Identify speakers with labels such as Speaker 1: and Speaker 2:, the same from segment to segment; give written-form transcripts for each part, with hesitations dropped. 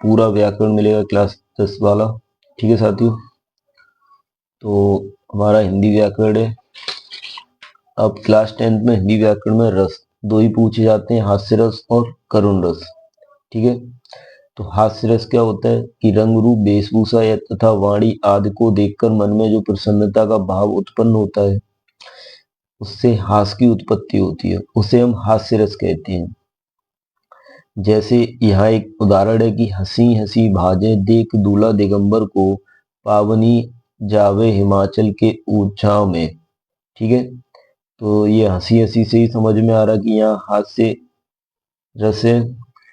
Speaker 1: पूरा व्याकरण मिलेगा क्लास 10 वाला। ठीक है साथियों, तो हमारा हिंदी व्याकरण है। अब क्लास 10th में हिंदी व्याकरण में रस दो ही पूछे जाते हैं, हास्य रस और करुण रस। ठीक है, तो हास्य रस क्या होता है कि रंग रूप वेशभूषा या तथा वाणी आदि को देखकर मन में जो प्रसन्नता का भाव उत्पन्न होता है, उससे हास्य की उत्पत्ति होती है, उसे हम हास्य रस कहते हैं। जैसे यहाँ एक उदाहरण है कि हंसी हंसी भाजे देख दूल्हा दिगंबर को, पावनी जावे हिमाचल के ऊंचाव में। ठीक है, तो ये हंसी हंसी से ही समझ में आ रहा कि यहाँ हास्य रस है।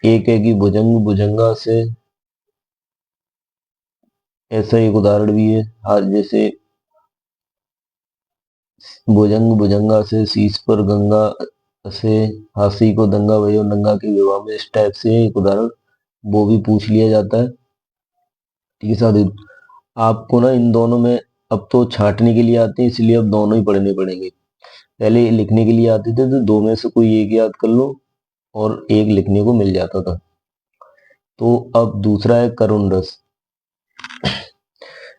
Speaker 1: एक है कि भुजंग भुजंगा से, ऐसा एक उदाहरण भी है। जैसे भुजंग भुजंगा से शीश पर गंगा से, हाथी को दंगा भयो नंगा के विवाह में, इस टाइप से एक उदाहरण वो भी पूछ लिया जाता है। ठीक है साथी, आपको ना इन दोनों में अब तो छांटने के लिए आते हैं, इसलिए अब दोनों ही पढ़ने पड़ेंगे। पहले लिखने के लिए आते थे तो दो में से कोई एक याद कर लो और एक लिखने को मिल जाता था। तो अब दूसरा है करुण रस।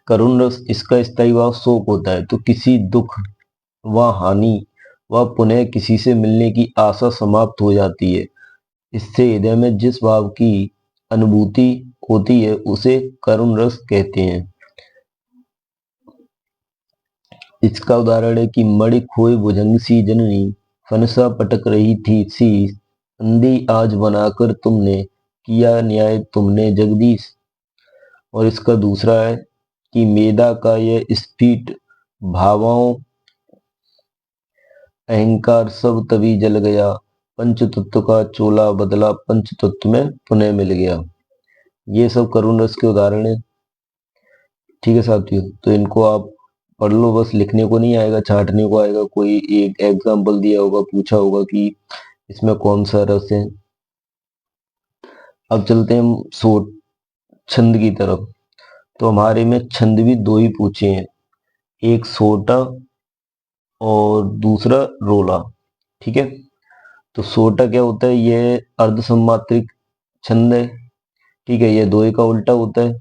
Speaker 1: करुण रस, इसका स्थायी भाव शोक होता है, तो किसी दुख व हानि व पुनः किसी से मिलने की आशा समाप्त हो जाती है। इससे हृदय में जिस भाव की अनुभूति होती है उसे करुण रस कहते हैं। इसका उदाहरण है कि मणि खोए भुजंग सी जननी, फनसा पटक रही थी शीश, अंधी आज बनाकर तुमने, किया न्याय तुमने जगदीश। और इसका दूसरा है कि मेधा का यह स्फीट भावों अहंकार सब तभी जल गया, पंच तत्व का चोला बदला पंच तत्व में पुनः मिल गया। ये सब करुण रस के उदाहरण है। ठीक है साथियों, तो इनको आप पढ़ लो, बस लिखने को नहीं आएगा, छांटने को आएगा। कोई एक एग्जाम्पल दिया होगा, पूछा होगा कि इसमें कौन सा रस है। अब चलते हैं हम छंद की तरफ। तो हमारे में छंद भी दो ही पूछे हैं, एक सोटा और दूसरा रोला। ठीक है, तो सोटा क्या होता है, यह अर्ध सम्मात्रिक छंद है। ठीक है, यह दोहे का उल्टा होता है।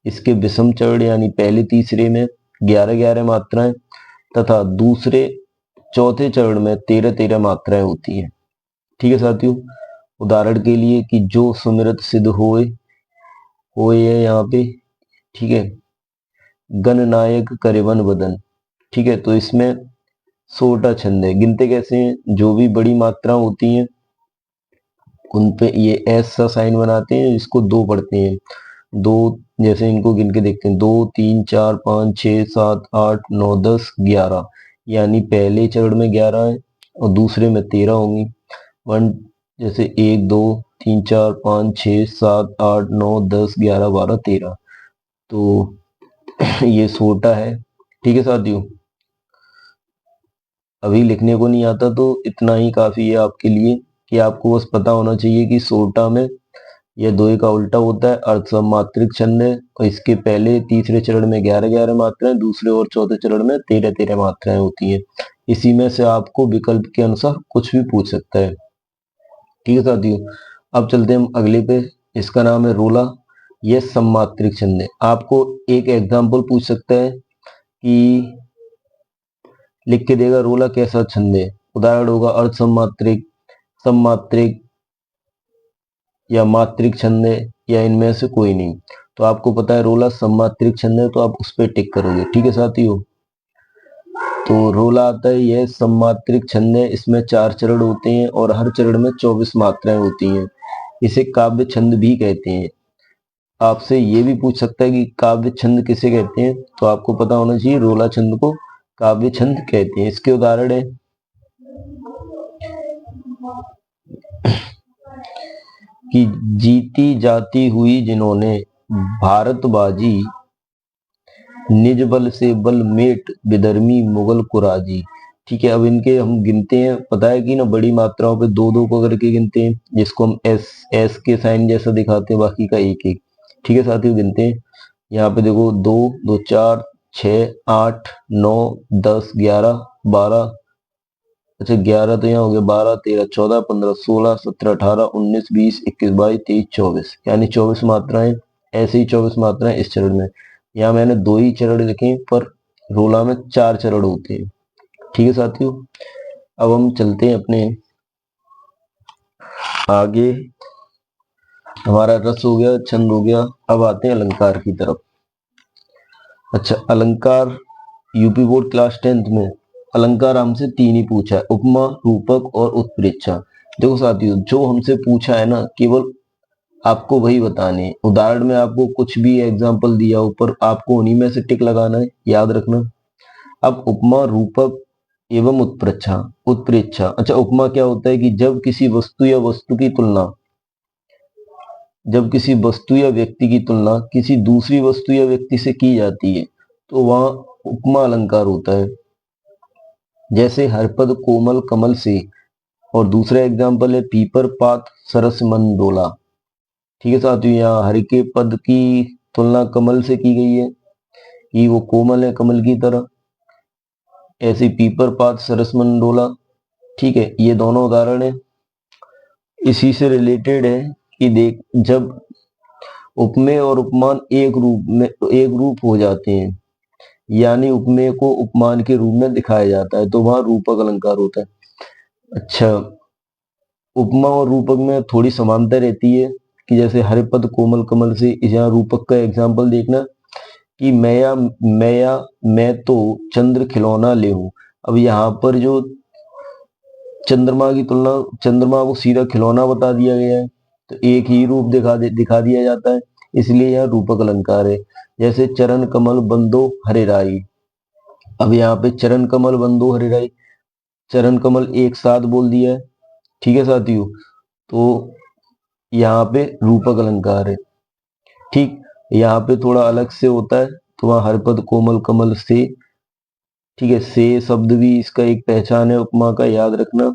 Speaker 1: इसके विषम चरण यानी पहले तीसरे में 11-11 मात्राएं तथा दूसरे चौथे चरण में 13-13 मात्राएं होती हैं। ठीक है साथियों, उदाहरण के लिए कि जो सुमिरत सिद्ध होए, होए है यहाँ पे। ठीक है, गणनायक करिवन बदन। ठीक है, तो इसमें सोटा छंद है। गिनते कैसे हैं, जो भी बड़ी मात्रा होती हैं उन पे ये ऐसा साइन बनाते हैं, इसको दो पढ़ते हैं। दो, जैसे इनको गिन के देखते हैं, 2 3 4 5 6 7 8 9 10 11, यानी पहले चरण में 11 है और दूसरे में 13 होंगी। वन, जैसे 1 2 3 4 5 6 7 8 9 10 11 12 13, तो ये सोटा है। ठीक है साथियों, अभी लिखने को नहीं आता तो इतना ही काफी है आपके लिए कि आपको बस पता होना चाहिए कि सोटा में यह दोहे का उल्टा होता है, अर्ध सम्मात्रिक छंद है और इसके पहले तीसरे चरण में 11-11 मात्राएं, दूसरे और चौथे चरण में 13-13 मात्राएं होती हैं। इसी में से आपको विकल्प के अनुसार कुछ भी पूछ सकता है। ठीक है साथियों, अब चलते हैं हम अगले पे। इसका नाम है रोला। यह सम्मात्रिक छंद है। आपको एक एग्जाम्पल पूछ सकता है कि लिख के देगा रोला कैसा छंद है। उदाहरण होगा अर्ध सम्मात्रिक, सम्मात्रिक या मात्रिक छंद है, या इनमें से कोई नहीं। तो आपको पता है रोला सम्मात्रिक छंद है, तो आप उस पर टिक करोगे। ठीक है साथियों, तो रोला आता है, यह सम्मात्रिक छंद है। इसमें 4 चरण होते हैं और हर चरण में 24 मात्राएं होती हैं। इसे काव्य छंद भी कहते हैं। आपसे ये भी पूछ सकता है कि काव्य छंद किसे कहते हैं, तो आपको पता होना चाहिए रोला छंद को काव्य छंद कहते हैं। इसके उदाहरण है कि जीती जाती हुई जिन्होंने भारत बाजी, निज बल से बल मेट विधर्मी मुगल कुराजी। ठीक है, अब इनके हम गिनते हैं। पता है कि ना बड़ी मात्राओं पे दो दो को करके गिनते हैं, जिसको हम एस एस के साइन जैसा दिखाते हैं, बाकी का एक एक। ठीक है साथियों, गिनते हैं। यहाँ पे देखो 2 2 4 6 8 9 10 11 12 अच्छा 11 तो यहाँ हो गया, 12 13 14 15 16 17 18 19 20 21 22 23 24, यानी 24 मात्राएं। ऐसे ही 24 मात्राएं इस चरण में। यहाँ मैंने 2 ही चरण लिखे पर रोला में 4 चरण होते हैं। ठीक है साथियों, अब हम चलते हैं अपने आगे। हमारा रस हो गया, छंद हो गया, अब आते हैं अलंकार की तरफ। अच्छा अलंकार, यूपी बोर्ड क्लास 10th में अलंकार हमसे 3 ही पूछा है, उपमा, रूपक और उत्प्रेक्षा। देखो साथियों, जो हमसे पूछा है ना, केवल आपको वही बताने हैं। उदाहरण में आपको कुछ भी एग्जाम्पल दिया ऊपर, आपको उन्हीं में से टिक लगाना है, याद रखना। अब उपमा, रूपक एवं उत्प्रेक्षा। उत्प्रेक्षा, अच्छा उपमा क्या होता है कि जब किसी वस्तु या वस्तु की तुलना, जब किसी वस्तु या व्यक्ति की तुलना किसी दूसरी वस्तु या व्यक्ति से की जाती है तो वहां उपमा अलंकार होता है। जैसे हरपद कोमल कमल से, और दूसरा एग्जाम्पल है पीपर पात सरस मन डोला। ठीक है साथियों, यहाँ हर के पद की तुलना कमल से की गई है कि वो कोमल है कमल की तरह, ऐसे पीपर पात सरस मन डोला। ठीक है, ये दोनों उदाहरण है, इसी से रिलेटेड है कि देख, जब उपमेय और उपमान एक रूप हो जाते हैं, यानी उपमेय को उपमान के रूप में दिखाया जाता है, तो वहां रूपक अलंकार होता है। अच्छा, उपमा और रूपक में थोड़ी समानता रहती है कि जैसे हरिपद कोमल कमल से, यहाँ रूपक का एग्जाम्पल देखना कि मैं तो चंद्र खिलौना ले हूं। अब यहाँ पर जो चंद्रमा की तुलना, चंद्रमा को सीधा खिलौना बता दिया गया है, तो एक ही रूप दिखा दिया जाता है, इसलिए यह रूपक अलंकार है। जैसे चरण कमल बंदो हरे राई। अब यहाँ पे चरण कमल बंदो हरे राई, चरण कमल एक साथ बोल दिया है। ठीक है साथियों, तो यहाँ पे रूपक अलंकार है। ठीक, यहाँ पे थोड़ा अलग से होता है, तो वहाँ हरपद कोमल कमल से। ठीक है, से शब्द भी इसका एक पहचान है उपमा का, याद रखना।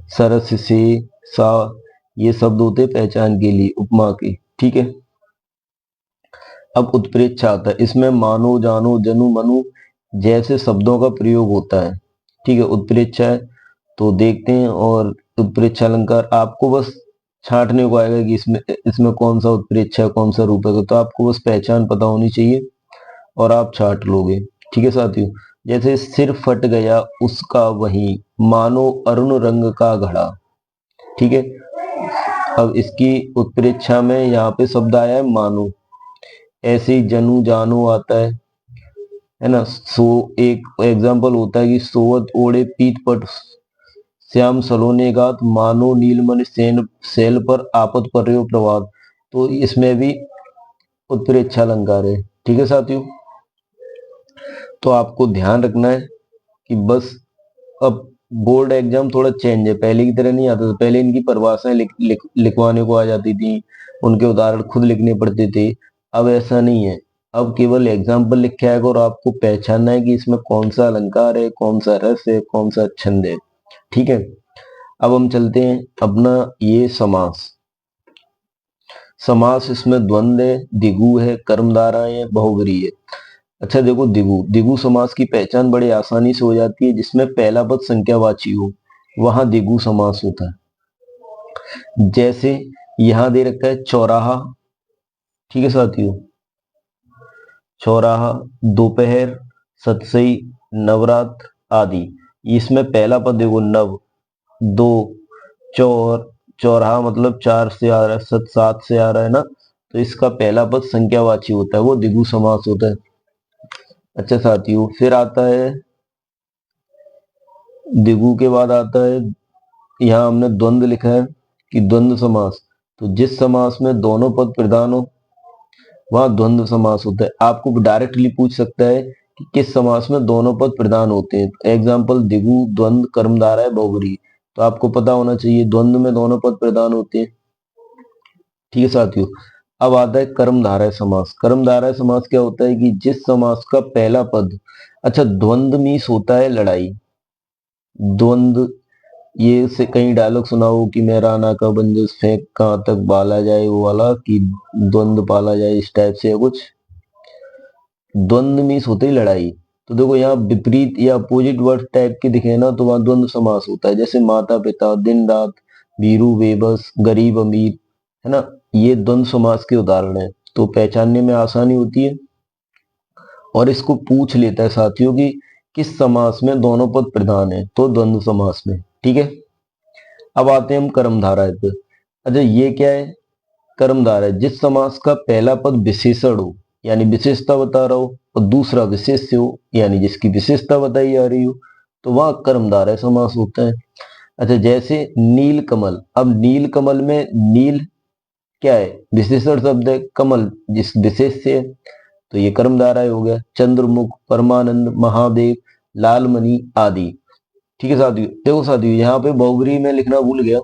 Speaker 1: सरस से, सा, ये शब्द होते हैं पहचान के लिए उपमा की। ठीक है, अब उत्प्रेक्षा आता है, इसमें मानो जानो जनु मनु जैसे शब्दों का प्रयोग होता है। ठीक है, उत्प्रेक्षा है तो देखते हैं। और उत्प्रेक्षा अलंकार आपको बस छांटने को आएगा कि इसमें इसमें कौन सा उत्प्रेक्षा है कौन सा रूपक है, तो आपको बस पहचान पता होनी चाहिए और आप छांट लोगे। ठीक है साथियों, जैसे सिर फट गया उसका वही, मानो अरुण रंग का घड़ा। ठीक है, अब इसकी उत्प्रेक्षा में यहाँ पे शब्द आया है मानो, ऐसे ही जनु जानो आता है ना। सो एक एग्जाम्पल होता है कि सोवत ओढ़े पीत पट श्याम सलोने गात, मानो नीलमणि सेन सैल पर आपत पर्यो प्रभात। तो इसमें भी उत्प्रेक्षा अलंकार है। ठीक है साथियों, तो आपको ध्यान रखना है कि बस अब बोर्ड एग्जाम थोड़ा चेंज है, पहले की तरह नहीं आता था। पहले इनकी परिभाषाएं लिखवाने को आ जाती थी, उनके उदाहरण खुद लिखने पड़ते थे। अब ऐसा नहीं है, अब केवल एग्जाम्पल लिखा है और आपको पहचानना है कि इसमें कौन सा अलंकार है, कौन सा रस है, कौन सा छंद है। ठीक है, अब हम चलते हैं अपना ये समास। समास, इसमें द्वंद्व है, दिगु है, कर्मधारय है, बहुव्रीहि है। अच्छा देखो, दिगु दिगु समास की पहचान बड़े आसानी से हो जाती है, जिसमें पहला पद संख्यावाची हो, वहां दिगु समास होता है। जैसे यहां दे रखा है चौराहा। ठीक है साथियों, चौराहा, दोपहर, सतसई, नवरात्र आदि। इसमें पहला पद देखो नव, दो, चौर, चौराहा मतलब 4 से आ रहा है, 7 से आ रहा है ना, तो इसका पहला पद संख्यावाची होता है, वो दिगु समास होता है। अच्छा साथियों, फिर आता है दिगु के बाद आता है, यहाँ हमने द्वंद्व लिखा है कि द्वंद्व समास, तो जिस समास में दोनों पद प्रधान हो वहां द्वंद्व समास होता है। आपको डायरेक्टली पूछ सकता है कि किस समास में दोनों पद प्रधान होते हैं, एग्जाम्पल दिगु, द्वंद्व, कर्मधारय, बहुव्रीहि। तो आपको पता होना चाहिए द्वंद्व में दोनों पद प्रधान होते हैं। ठीक है साथियों, अब आता है कर्मधारय समास। कर्मधारय समास क्या होता है कि जिस समास का पहला पद, अच्छा द्वंद्व मीन्स होता है लड़ाई। द्वंद्व, ये से कहीं डायलॉग सुना हो कि मैं राणा का बंदूक फेंक कहां तक बाला जाए, वो वाला कि द्वंद्व पाला जाए, इस टाइप से है कुछ। द्वंद्व मीन्स होती है लड़ाई, तो देखो यहाँ विपरीत या अपोजिट वर्ड टाइप के दिखे ना, तो वहां द्वंद्व समास होता है। जैसे माता पिता, दिन रात, वीरू बेबस, गरीब अमीर, है ना, ये द्वंद्व समास के उदाहरण है। तो पहचानने में आसानी होती है। और इसको पूछ लेता है साथियों कि किस समास में दोनों पद प्रधान है, तो द्वंद्व समास में। ठीक है, अब आते हैं हम कर्मधारय पे। अच्छा, ये क्या है? कर्मधारय जिस समास का पहला पद विशेषण हो, यानी विशेषता बता रहा हो, और दूसरा विशेष्य हो, यानी जिसकी विशेषता बताई जा रही हो, तो वह कर्मधारय समास होता है। अच्छा, जैसे नील कमल। अब नील कमल में नील क्या है? विशेषण शब्द है, कमल जिस विशेष से है, तो ये कर्मधारय हो गया। चंद्रमुख, परमानंद, महादेव, लालमणि आदि। ठीक है साथियों, देखो साथियों यहाँ पे बहुब्री में लिखना भूल गया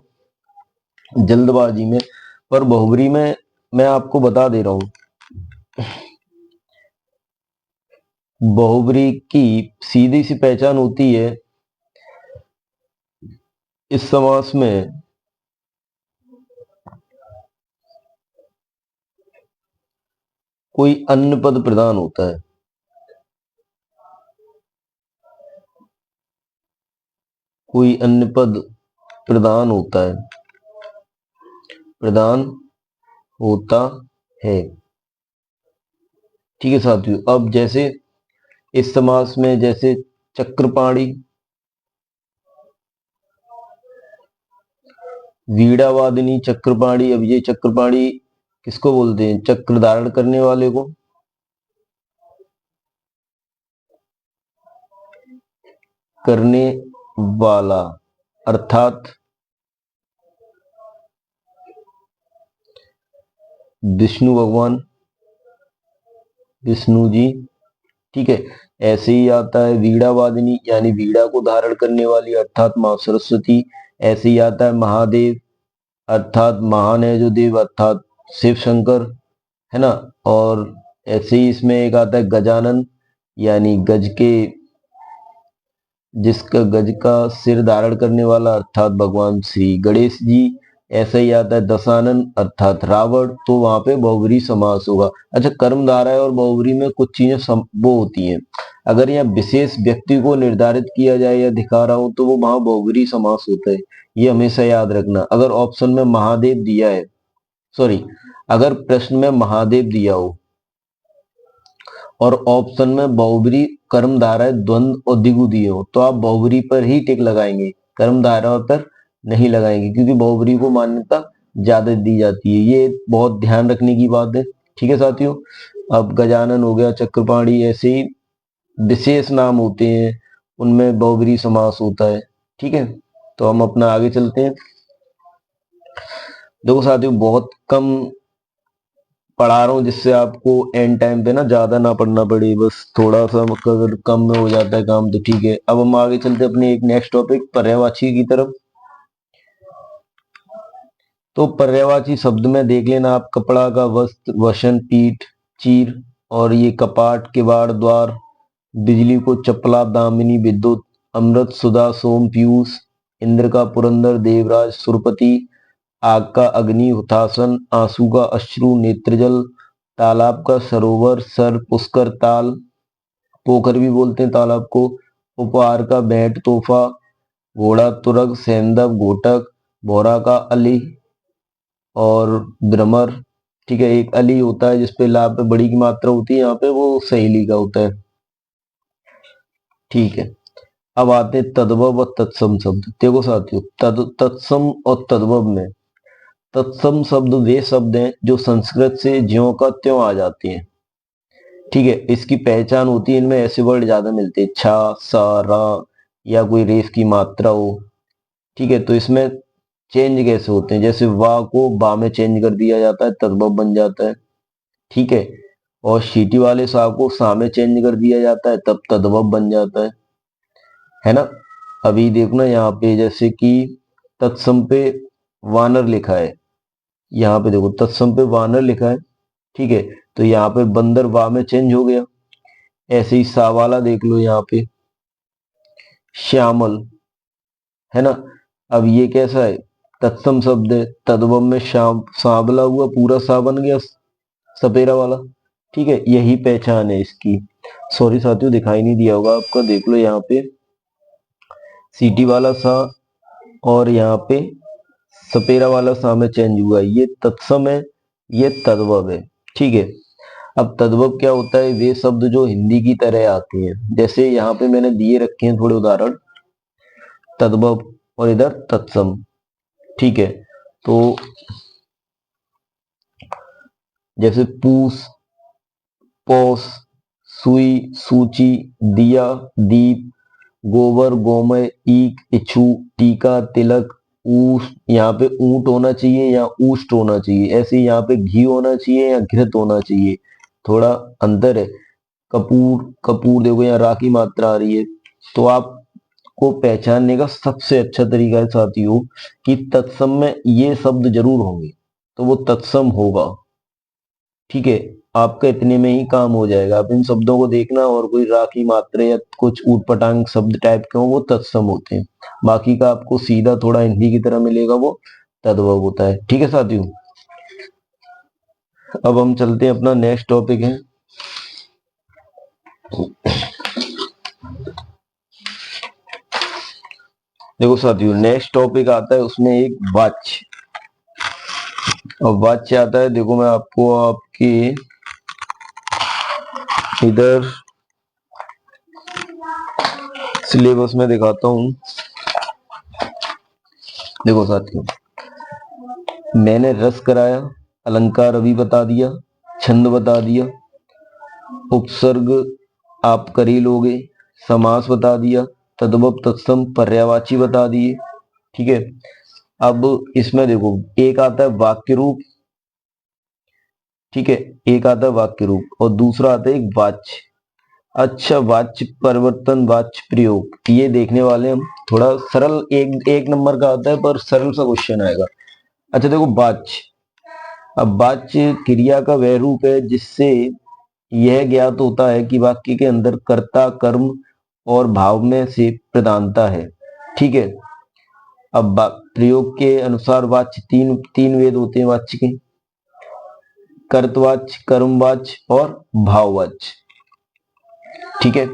Speaker 1: जल्दबाजी में, पर बहुब्री में मैं आपको बता दे रहा हूं। बहुब्री की सीधी सी पहचान होती है इस समास में कोई अन्य पद प्रधान होता है। कोई अन्य पद प्रधान होता है, प्रदान होता है। ठीक है साथियों, अब जैसे इस समास में जैसे चक्रपाणी, वीणावादिनी, चक्रपाणी। अब ये चक्रपाणी किसको बोलते हैं? चक्र धारण करने वाले को। करने वाला अर्थात विष्णु भगवान, विष्णु जी। ठीक है, ऐसे ही आता है वीणावादिनी, यानी वीणा को धारण करने वाली अर्थात मां सरस्वती। ऐसे ही आता है महादेव, अर्थात महान है जो देव, अर्थात शिव शंकर, है ना। और ऐसे ही इसमें एक आता है गजानन, यानी गज के, जिसका गज का सिर धारण करने वाला, अर्थात भगवान श्री गणेश जी। ऐसा ही आता है दशानन, अर्थात रावण। तो वहां पे बहुब्री समास होगा। अच्छा, कर्मधारय और बहुब्री में कुछ चीजें वो होती हैं। अगर यहाँ विशेष व्यक्ति को निर्धारित किया जाए या दिखा रहा हो, तो वो वहां बहुब्री समास होता है। ये हमेशा याद रखना। अगर ऑप्शन में महादेव दिया है, सॉरी, अगर प्रश्न में महादेव दिया हो और ऑप्शन में बहुब्री, कर्मधारय, द्वंद्व और द्विगु दिए हो, तो आप बहुब्री पर ही टिक लगाएंगे, कर्मधारय पर नहीं लगाएंगे, क्योंकि बहुब्री को मान्यता ज्यादा दी जाती है। ये बहुत ध्यान रखने की बात है। ठीक है साथियों, अब गजानन हो गया, चक्रपाणी, ऐसे ही विशेष नाम होते हैं, उनमें बहुब्री समास होता है। ठीक है, तो हम अपना आगे चलते हैं। देखो साथियों, बहुत कम पढ़ा रहा हूँ, जिससे आपको एंड टाइम पे ना ज्यादा ना पढ़ना पड़े, बस थोड़ा सा अगर कम में हो जाता है काम तो ठीक है। अब हम आगे चलते अपने एक नेक्स्ट टॉपिक पर्यायवाची की तरफ। तो पर्यायवाची शब्द में देख लेना आप, कपड़ा का वस्त्र, वसन, पीठ, चीर, और ये कपाट, किवाड़, द्वार, बिजली को चपला, दामिनी, विद्युत, अमृत, सुधा, सोम, पीयूष, इंद्र का पुरंदर, देवराज, सुरपति, आग का अग्नि, हुतासन, आंसू का अश्रु, नेत्रजल, तालाब का सरोवर, सर, पुष्कर, ताल, पोखर भी बोलते हैं तालाब को, उपहार का भेंट, तोहफा, घोड़ा, तुरग, सेंधव, घोटक, भौरा का अली और भ्रमर। ठीक है, एक अली होता है जिसपे लाभ पे बड़ी की मात्रा होती है, यहाँ पे वो सहेली का होता है। ठीक है, अब आते हैं तद्भव और तत्सम शब्द। देखो साथियों, तत्सम और तद्भव में, तत्सम शब्द वे शब्द हैं जो संस्कृत से ज्यों का त्यों आ जाते हैं। ठीक है, इसकी पहचान होती है, इनमें ऐसे वर्ड ज्यादा मिलते हैं, छा, सा, रा, या कोई रेफ की मात्रा हो। ठीक है, तो इसमें चेंज कैसे होते हैं? जैसे वा को बा में चेंज कर दिया जाता है, तद्भव बन जाता है। ठीक है, और शीटी वाले सा को सा में चेंज कर दिया जाता है, तब तद्भव बन जाता है ना। अभी देखना यहाँ पे, जैसे कि तत्सम पे वानर लिखा है, यहाँ पे देखो तत्सम पे वानर लिखा है। ठीक है, तो यहाँ पे बंदर वा में चेंज हो गया। ऐसे ही सा वाला देख लो, यहाँ पे श्यामल, है ना। अब ये कैसा है? तत्सम शब्द है, तद्भव में श्याम, सांवला हुआ, पूरा सा बन गया, सपेरा वाला। ठीक है, यही पहचान है इसकी। सॉरी साथियों, दिखाई नहीं दिया होगा आपका, देख लो यहाँ पे सीटी वाला सा और यहाँ पे सपेरा वाला सा में चेंज हुआ है। ये तत्सम है, ये तद्भव है। ठीक है। अब तद्भव क्या होता है? वे शब्द जो हिंदी की तरह आते हैं, जैसे यहाँ पे मैंने दिए रखे हैं थोड़े उदाहरण, तद्भव और इधर तत्सम। ठीक है। तो जैसे पूस, पौस, सुई, सूची, दिया, दीप, गोबर, गोमय, ईक, इच्छू, टीका, तिलक, ऊस, यहाँ पे ऊंट होना चाहिए या ऊष्ट होना चाहिए, ऐसे यहाँ पे घी होना चाहिए या घृत होना चाहिए, थोड़ा अंतर है। कपूर, कपूर देखो यहाँ रा की मात्रा आ रही है। तो आपको पहचानने का सबसे अच्छा तरीका है साथियों कि तत्सम में ये शब्द जरूर होंगे, तो वो तत्सम होगा। ठीक है। आपका इतने में ही काम हो जाएगा। आप इन शब्दों को देखना, और कोई राखी मात्रा या कुछ ऊटपटांग शब्द टाइप के हो वो तत्सम होते हैं। बाकी का आपको सीधा थोड़ा हिंदी की तरह मिलेगा, वो तद्भव होता है। ठीक है साथियों। अब हम चलते हैं, अपना नेक्स्ट टॉपिक है, देखो साथियों नेक्स्ट टॉपिक आता है, उसमें एक वाच्य। अब वाच्य आता है, देखो मैं आपको आपकी इधर सिलेबस में दिखाता हूं। देखो साथियों, मैंने रस कराया, अलंकार अभी बता दिया, छंद बता दिया, उपसर्ग आप कर ही लोगे, समास बता दिया, तद्भव तत्सम पर्यायवाची बता दिए। ठीक है। अब इसमें देखो एक आता है वाक्य रूप। ठीक है। एक आता है वाक्य रूप और दूसरा आता है एक वाच्य। अच्छा, वाच्य परिवर्तन, वाच्य प्रयोग, ये देखने वाले हम। थोड़ा सरल, एक एक नंबर का आता है पर सरल सा क्वेश्चन आएगा। अच्छा देखो वाच्य। अब वाच्य क्रिया का वह रूप है जिससे यह ज्ञात होता है कि वाक्य के अंदर कर्ता, कर्म और भाव में से प्रधानता है। ठीक है। अब प्रयोग के अनुसार वाच्य तीन तीन वेद होते हैं वाच्य के, कर्तवाच्य, कर्मवाच्य और भाववाच्य। ठीक है।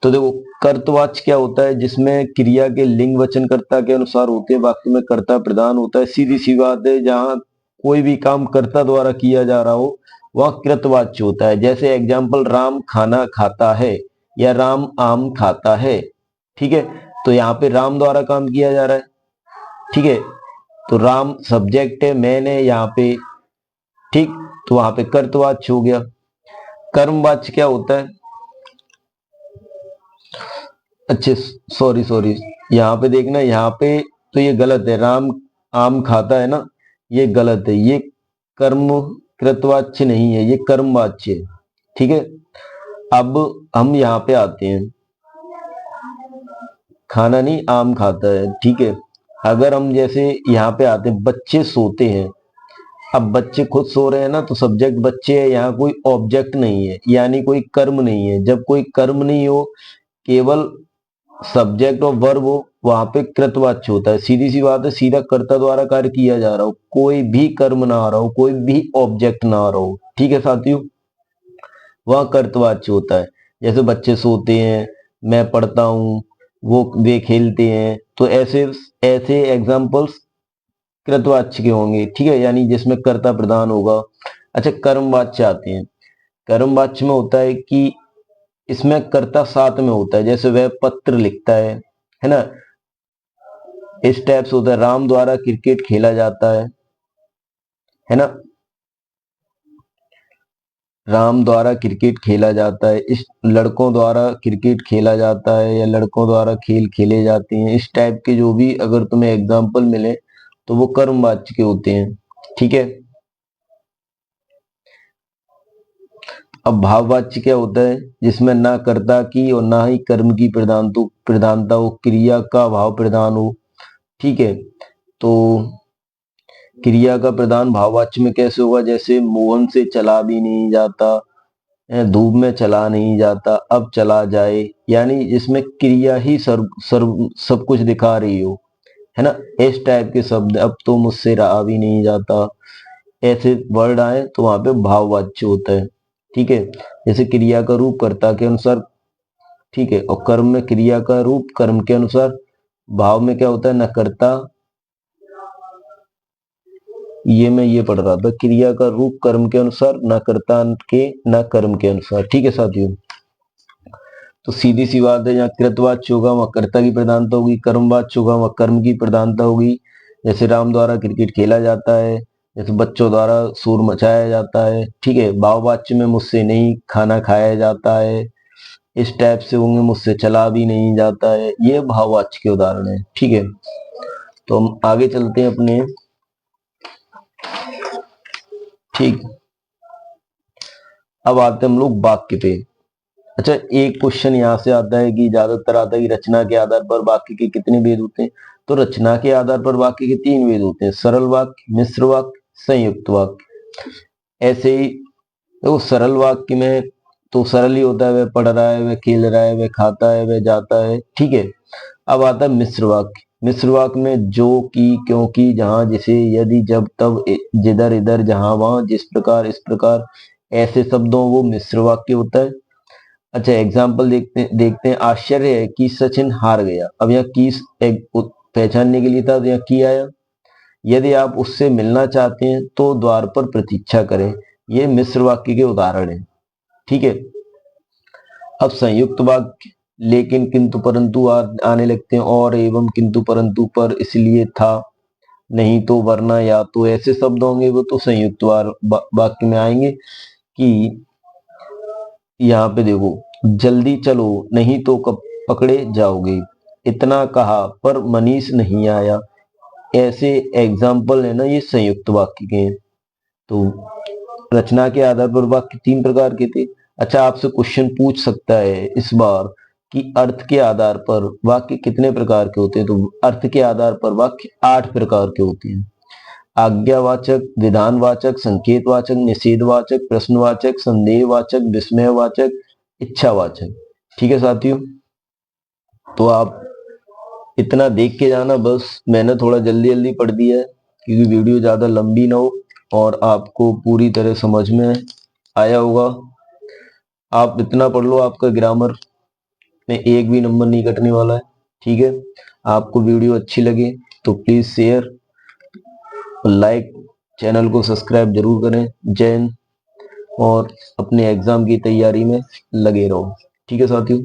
Speaker 1: तो देखो कर्तवाच्य क्या होता है? जिसमें क्रिया के लिंग वचन कर्ता के अनुसार होते हैं, वाक्य में कर्ता प्रधान होता है। सीधी सी बात है, जहां कोई भी काम कर्ता द्वारा किया जा रहा हो वह कृतवाच्य होता है। जैसे एग्जाम्पल, राम खाना खाता है या राम आम खाता है। ठीक है। तो यहाँ पे राम द्वारा काम किया जा रहा है। ठीक है। तो राम सब्जेक्ट है, मैंने यहाँ पे, ठीक, तो वहां पे कर्तवाच्य हो गया। कर्मवाच्य क्या होता है? अच्छे, सॉरी सॉरी, यहाँ पे देखना, यहाँ पे तो ये गलत है, राम आम खाता है ना, ये गलत है, ये कर्म कृतवाच्य नहीं है, ये कर्मवाच्य है। ठीक है। अब हम यहाँ पे आते हैं, खाना नहीं आम खाता है। ठीक है। अगर हम जैसे यहाँ पे आते हैं, बच्चे सोते हैं। अब बच्चे खुद सो रहे हैं ना, तो सब्जेक्ट बच्चे है, यहाँ कोई ऑब्जेक्ट नहीं है, यानी कोई कर्म नहीं है। जब कोई कर्म नहीं हो, केवल सब्जेक्ट और वर्ब हो, वहां पे कृतवाच्य होता है। सीधी सी बात है, सीधा कर्ता द्वारा कार्य किया जा रहा हो, कोई भी कर्म ना आ रहा हो, कोई भी ऑब्जेक्ट ना आ रहा हो। ठीक है साथियों, वह कर्तवाच्य होता है। जैसे बच्चे सोते हैं, मैं पढ़ता हूँ, वो वे खेलते हैं, तो ऐसे ऐसे एग्जाम्पल्स कृतवाच्य के होंगे। ठीक है, यानी जिसमें कर्ता प्रधान होगा। अच्छा, कर्मवाच्य आते हैं। कर्मवाच्य में होता है कि इसमें कर्ता साथ में होता है, जैसे वह पत्र लिखता है ना, इस टाइप से होता है। राम द्वारा क्रिकेट खेला जाता है ना, राम द्वारा क्रिकेट खेला जाता है, इस लड़कों द्वारा क्रिकेट खेला जाता है या लड़कों द्वारा खेल खेले जाते हैं। इस टाइप के जो भी अगर तुम्हें एग्जाम्पल मिले तो वो कर्मवाच्य के होते हैं। ठीक है। अब भाववाच्य क्या होता है? जिसमें ना कर्ता की और ना ही कर्म की प्रधानता हो, क्रिया का भाव प्रधान हो। ठीक है। तो क्रिया का प्रधान भाववाच्य में कैसे होगा? जैसे मोहन से चला भी नहीं जाता, धूप में चला नहीं जाता, अब चला जाए, यानी जिसमें क्रिया ही सर्व सर्व सब कुछ दिखा रही हो, है ना, इस टाइप के शब्द। अब तो मुझसे रहा भी नहीं जाता, ऐसे वर्ड आए तो वहां पे भाववाच्य होता है। ठीक है। जैसे क्रिया का रूप कर्ता के अनुसार, ठीक है, और कर्म में क्रिया का रूप कर्म के अनुसार, भाव में क्या होता है, न कर्ता, ये मैं ये पढ़ रहा था, क्रिया का रूप कर्म के अनुसार, न कर्ता के न कर्म के अनुसार। ठीक है साथियों, तो सीधी सी बात है, यहाँ कृतवाच्य होगा वहाँ कर्ता की प्रधानता होगी, कर्मवाच्य होगा वहाँ कर्म की प्रधानता होगी। जैसे राम द्वारा क्रिकेट खेला जाता है, जैसे बच्चों द्वारा शोर मचाया जाता है। ठीक है, भाववाच्य में मुझसे नहीं खाना खाया जाता है, इस टाइप से होंगे, मुझसे चला भी नहीं जाता है, ये भाववाच्य के उदाहरण है। ठीक है, तो हम आगे चलते हैं अपने। ठीक, अब आते हैं हम लोग वाक्य पे। अच्छा, एक क्वेश्चन यहाँ से आता है कि ज्यादातर आता है कि रचना के आधार पर वाक्य के कितने भेद होते हैं। तो रचना के आधार पर वाक्य के 3 भेद होते हैं, सरल वाक्य, मिश्र वाक्य, संयुक्त वाक्य। ऐसे ही देखो, सरल वाक्य में तो सरल ही होता है, वह पढ़ रहा है, वह खेल रहा है, वह खाता है, वह जाता है। ठीक है, अब आता है मिश्र वाक्य। मिश्र वाक्य में जो, की, क्योंकि, जहां, जिसे, यदि, जब, तब, जिधर, इधर, जहां, वहां, जिस प्रकार, इस प्रकार, ऐसे शब्दों वो मिश्र वाक्य होता है। अच्छा, एग्जाम्पल देखते हैं। आश्चर्य है कि सचिन हार गया। अब यहाँ किस पहचानने के लिए था, तो यहाँ की आया। यदि आप उससे मिलना चाहते हैं तो द्वार पर प्रतीक्षा करें। ये मिश्र वाक्य के उदाहरण है। ठीक है, अब संयुक्त वाक्य, लेकिन, किंतु, परंतु आने लगते हैं, और, एवं, किंतु, परंतु, पर, इसलिए, था, नहीं तो, वरना, या तो, ऐसे शब्द होंगे वो तो संयुक्त वाक्य में आएंगे। कि यहाँ पे देखो, जल्दी चलो नहीं तो कब पकड़े जाओगे, इतना कहा पर मनीष नहीं आया, ऐसे एग्जाम्पल है ना, ये संयुक्त वाक्य के हैं। तो रचना के आधार पर वाक्य 3 प्रकार के थे। अच्छा, आपसे क्वेश्चन पूछ सकता है इस बार कि अर्थ के आधार पर वाक्य कितने प्रकार के होते हैं। तो अर्थ के आधार पर वाक्य 8 प्रकार के होते हैं। आज्ञावाचक, विधानवाचक, संकेतवाचक, निषेधवाचक, प्रश्नवाचक, संदेहवाचक, विस्मयवाचक, इच्छावाचक। ठीक है साथियों, तो आप इतना देख के जाना बस। मैंने थोड़ा जल्दी जल्दी पढ़ दिया है क्योंकि वीडियो ज्यादा लंबी ना हो और आपको पूरी तरह समझ में आया होगा। आप इतना पढ़ लो, आपका ग्रामर में एक भी नंबर नहीं कटने वाला है। ठीक है, आपको वीडियो अच्छी लगे तो प्लीज शेयर, लाइक, चैनल को सब्सक्राइब जरूर करें। जय हिंद, और अपने एग्जाम की तैयारी में लगे रहो। ठीक है साथियों।